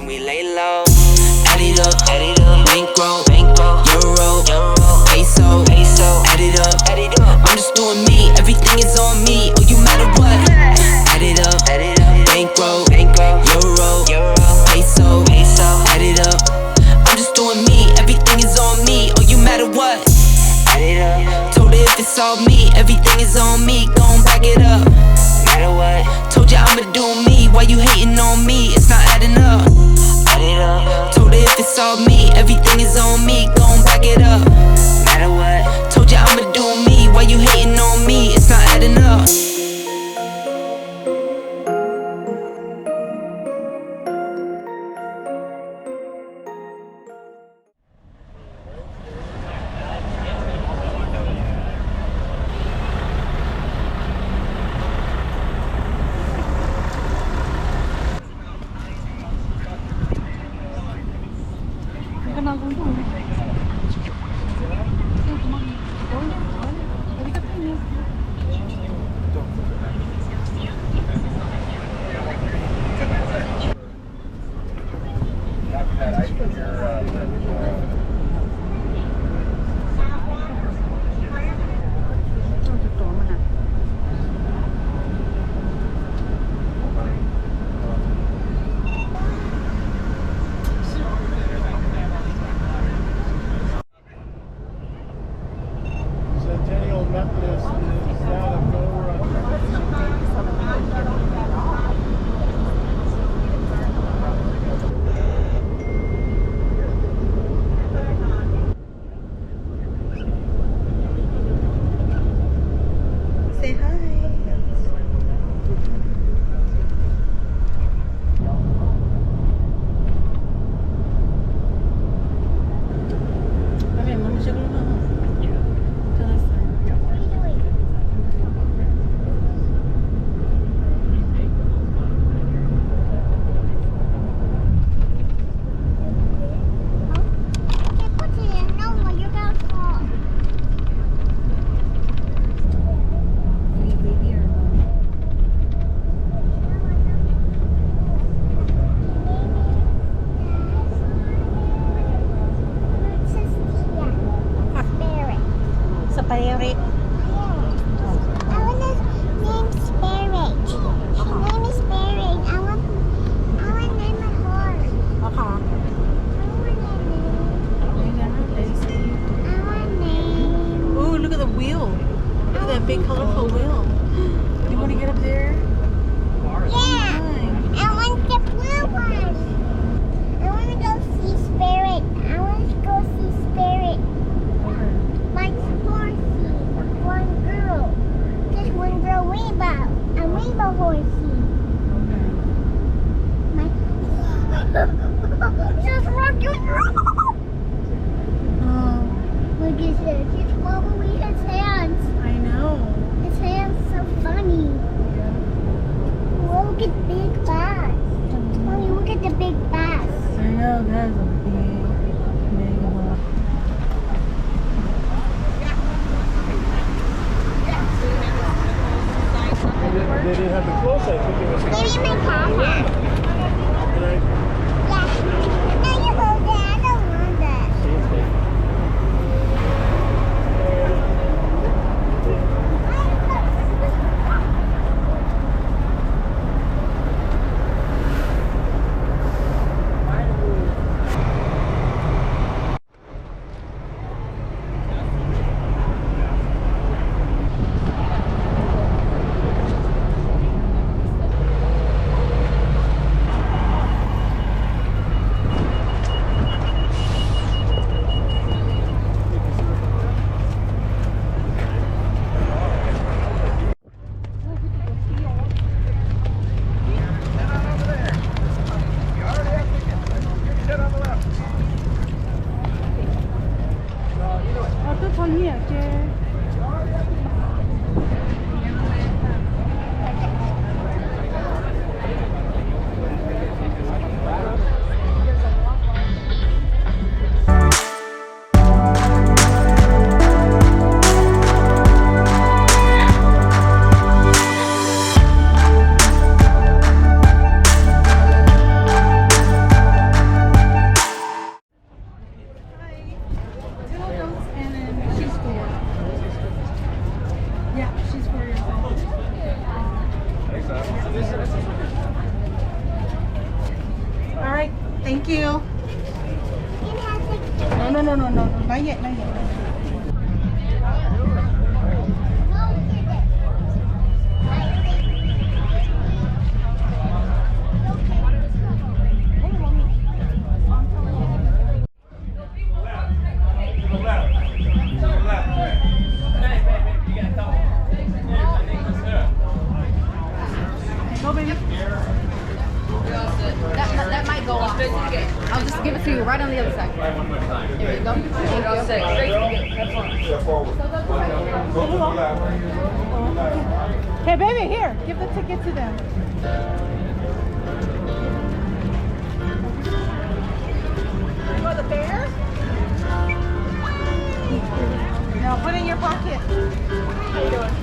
we lay low. Add it up, bankroll, euro, peso, add it up. I'm just doing me, everything is on me. Oh, you matter what? Add it up, bankroll, euro, peso, add it up. I'm just doing me, everything is on me. Oh, you matter what? Add it up. Told her if it's all me, everything is on me. Gon' back it up. Matter what? Told ya I'ma do me. Why you hating on me? It's not adding up. Add it up. Told her if it's all me, everything is on me. Gon' back it up. Matter what? Told ya I'ma do me. Why you hating on me? It's not adding up. Big colorful wheel. You want to get up there? Yeah, I want the blue one. I want to go see Spirit. I want to go see Spirit. My horsey. One girl. Just one girl rainbow. A rainbow horsey. My just rock your look at this. He's wobbling his hands. I know. His hands so funny. Look at big bass. Mommy, look at the big bass. I know, that's a big one. They didn't have the clothes. I think it was. Maybe my cat has. Yeah. No, you hold it. I don't want that. Thank you. It has like No. Not yet. Go, baby. That might go off. I'll just give it to you right on the other side. There you go. Hey, baby, here. Give the ticket to them. You want the bear? No, put it in your pocket. How you doing?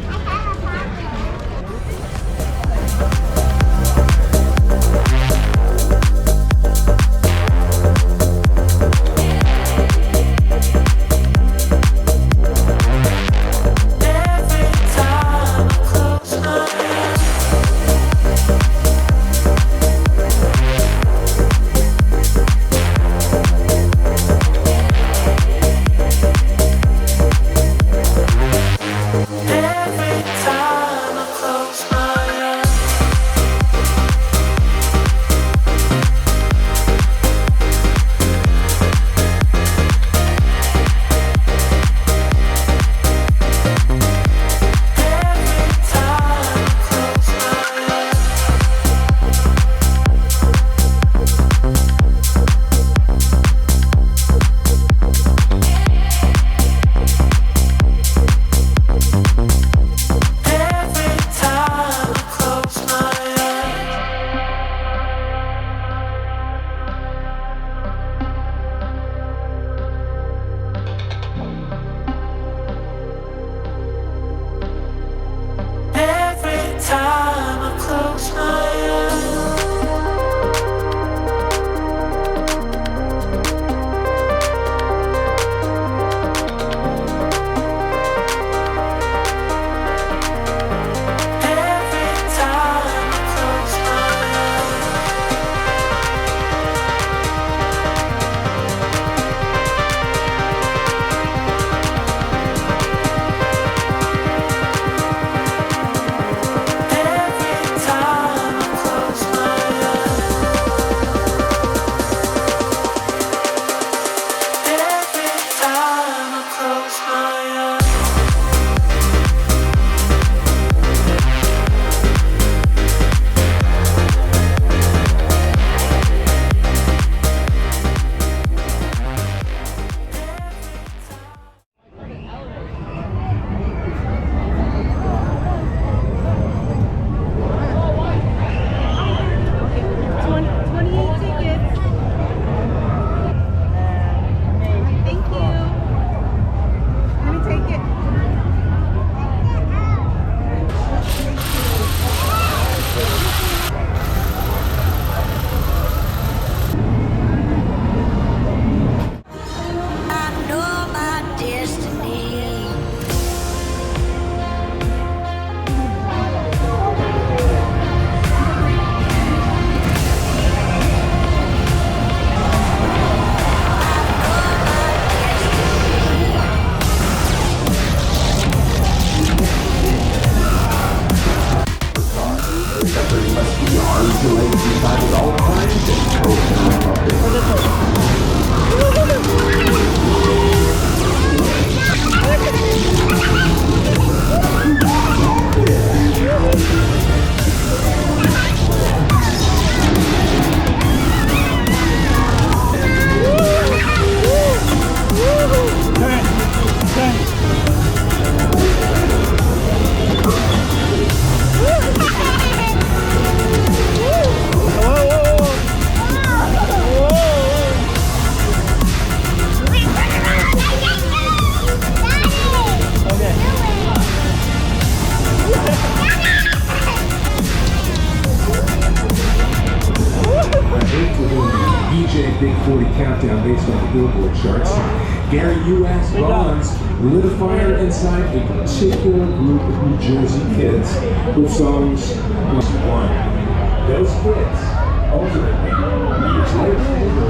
Big 40 countdown based on the Billboard charts. Gary U.S. Bonds lit a fire inside a particular group of New Jersey kids with songs like one. Those kids ultimately, years later,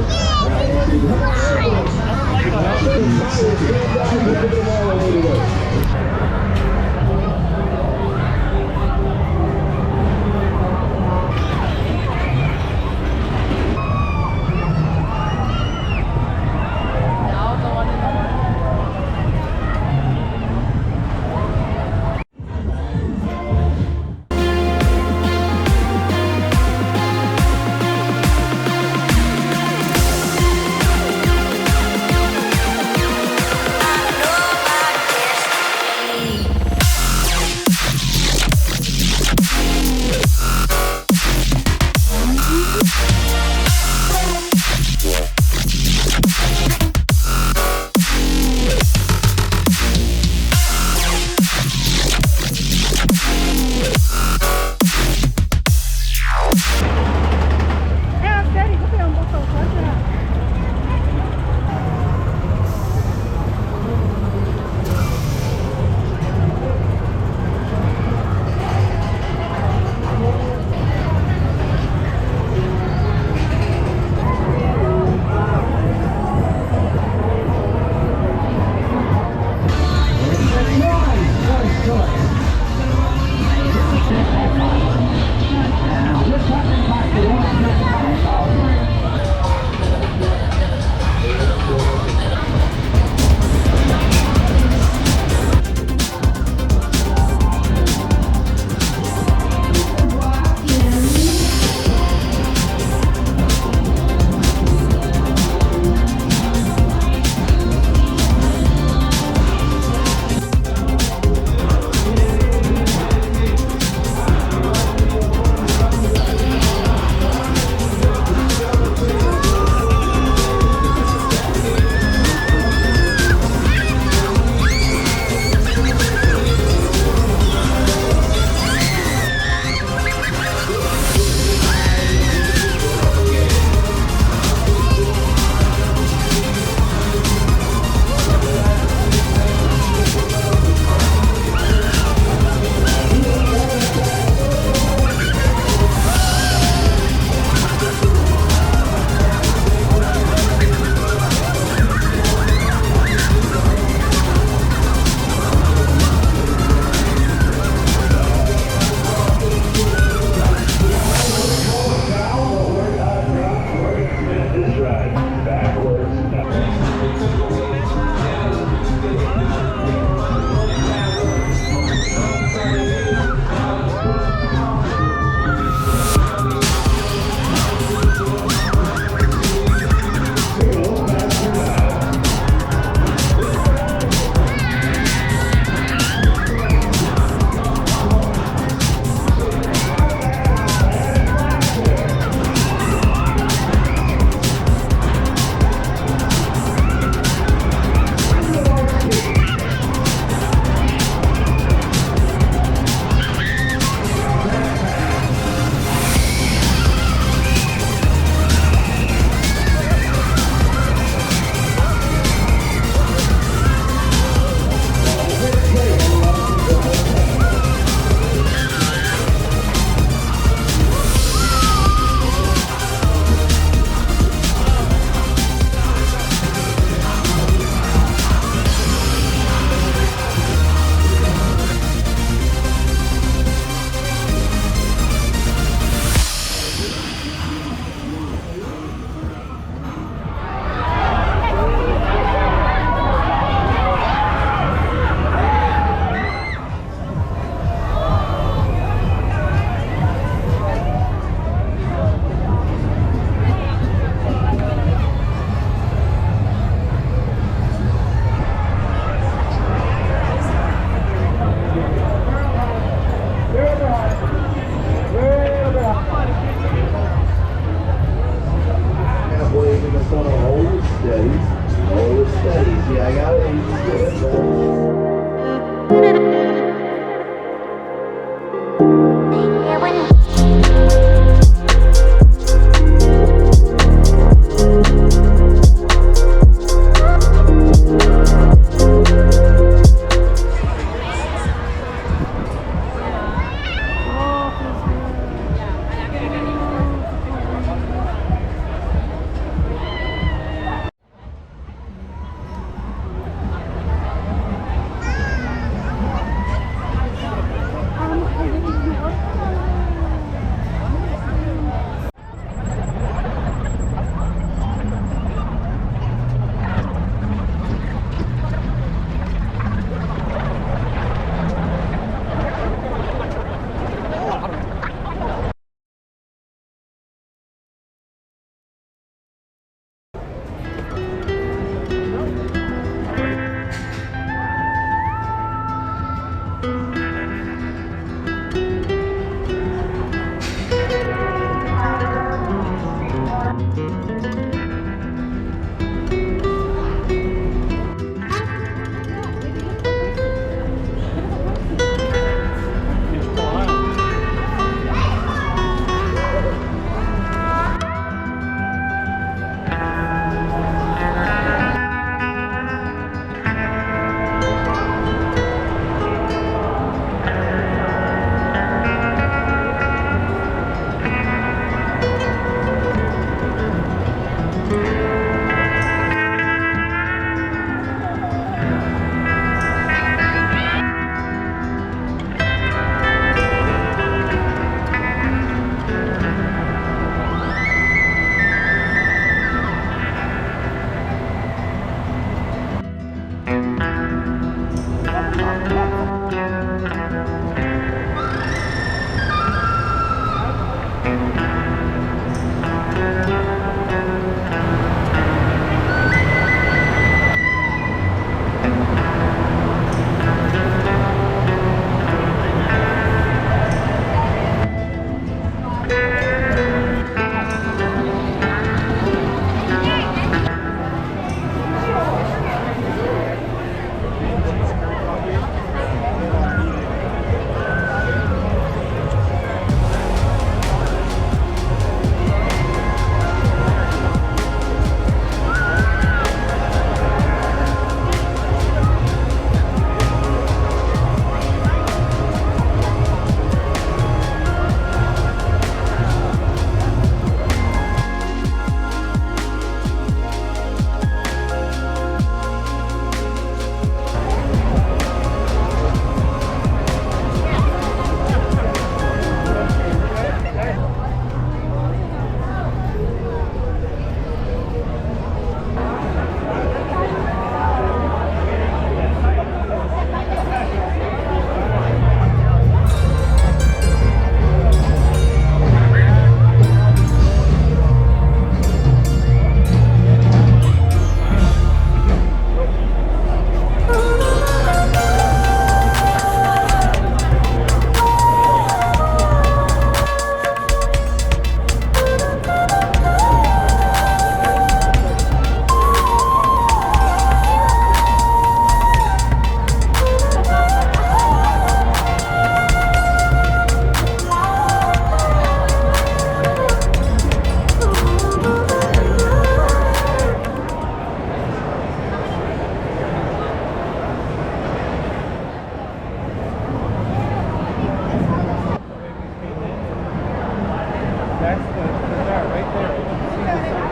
That's the bazaar right there. You can see the sign.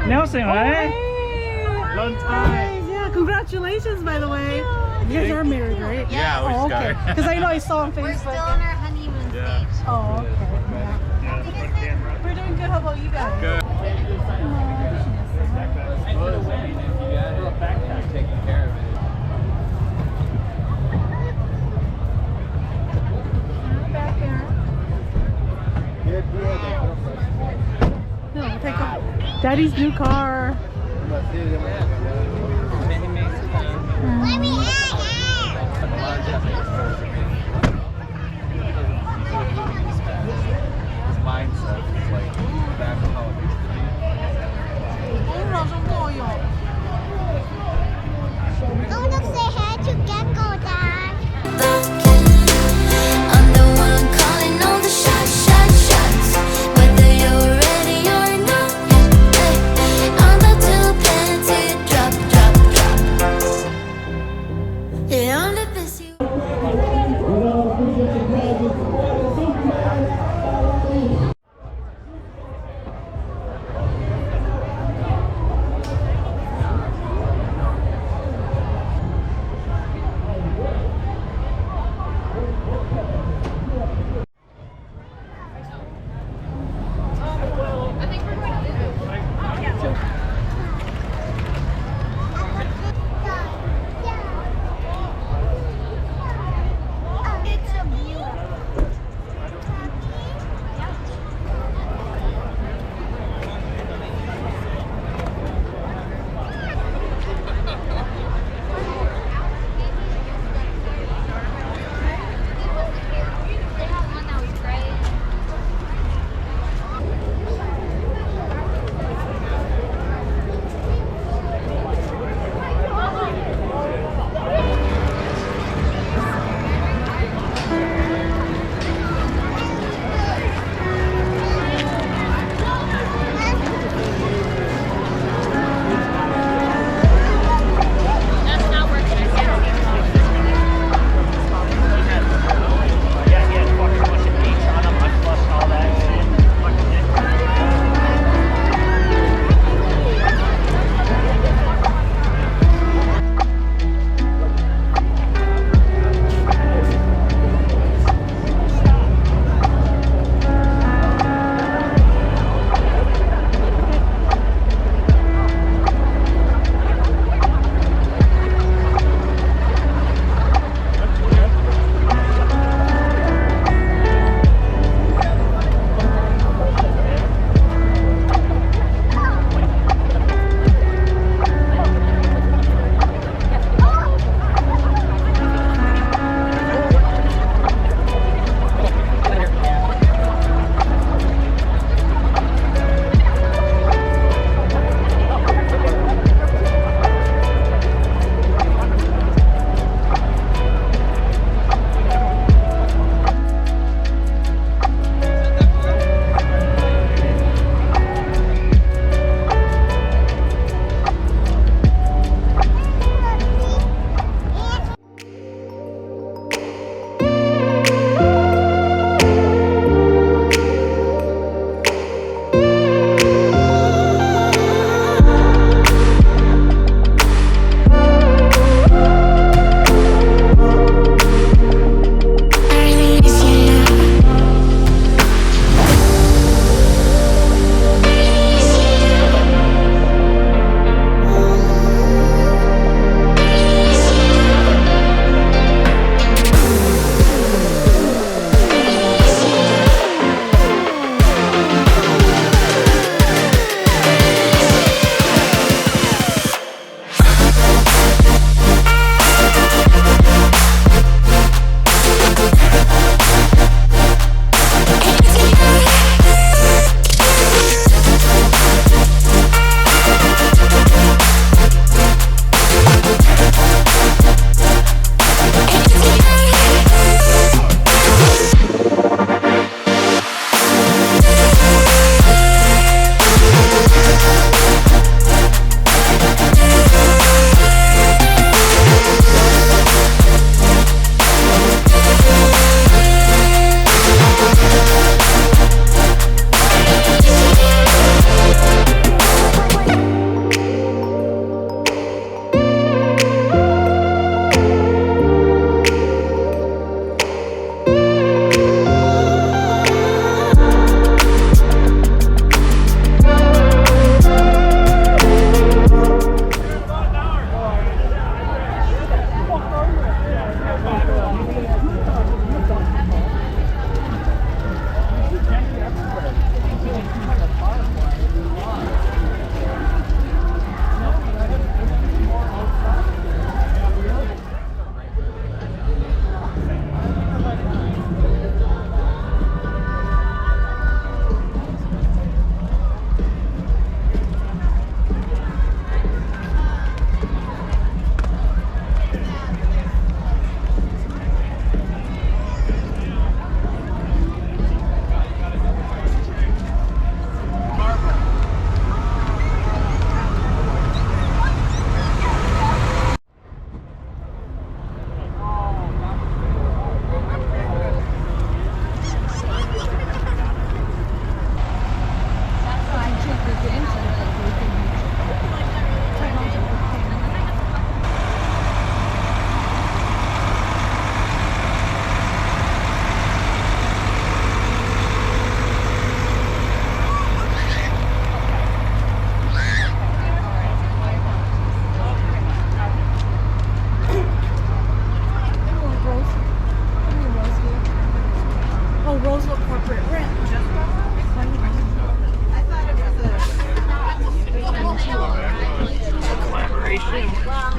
Nelson, right? Hey. Long time. Yeah, congratulations, by the way. You guys are married, right? Yeah, we Oh, just okay. got Because I know I saw on Facebook. We're still on our honeymoon stage. Oh, okay. Yeah. We're doing good. How about you guys? Good. Taking care of it. Back there. No, we'll take Daddy's new car. Let me Mindset is like back how it used to be. I want to say hi to Gecko, Dad. I'm the one calling all the shots. Whether you're ready or not, I'm about to plant it, drop. Yeah, I'm the best you.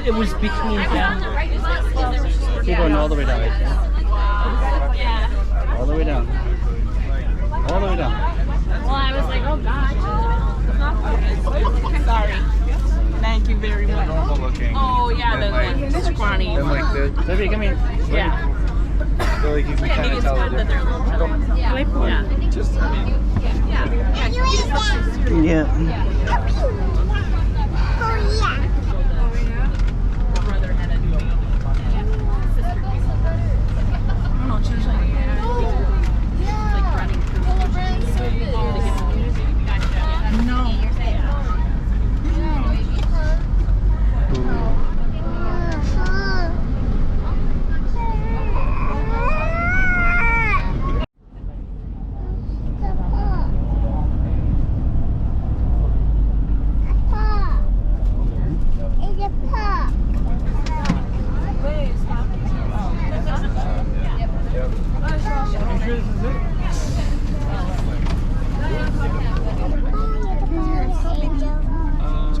It was between them. Keep going all the way down. All the way down. All the way down. Well, I was like, oh gosh. Sorry. Thank you very much. Normal looking. Oh yeah, the scrawny. And like the. Debbie, come here. Yeah. I feel like you can Yeah, kind maybe of it's tell fun the that they're a difference. little chubby. Yeah. Just, I mean. Yeah. Yeah. Oh yeah. Brother had a baby. I don't know, it's usually like running through. No.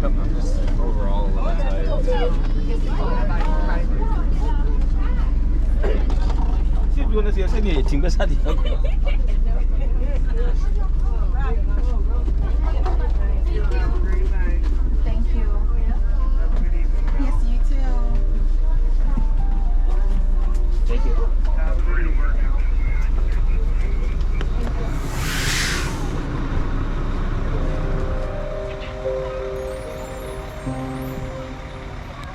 I'm just overall a little tired. Thank you. Yes, you too. Thank you.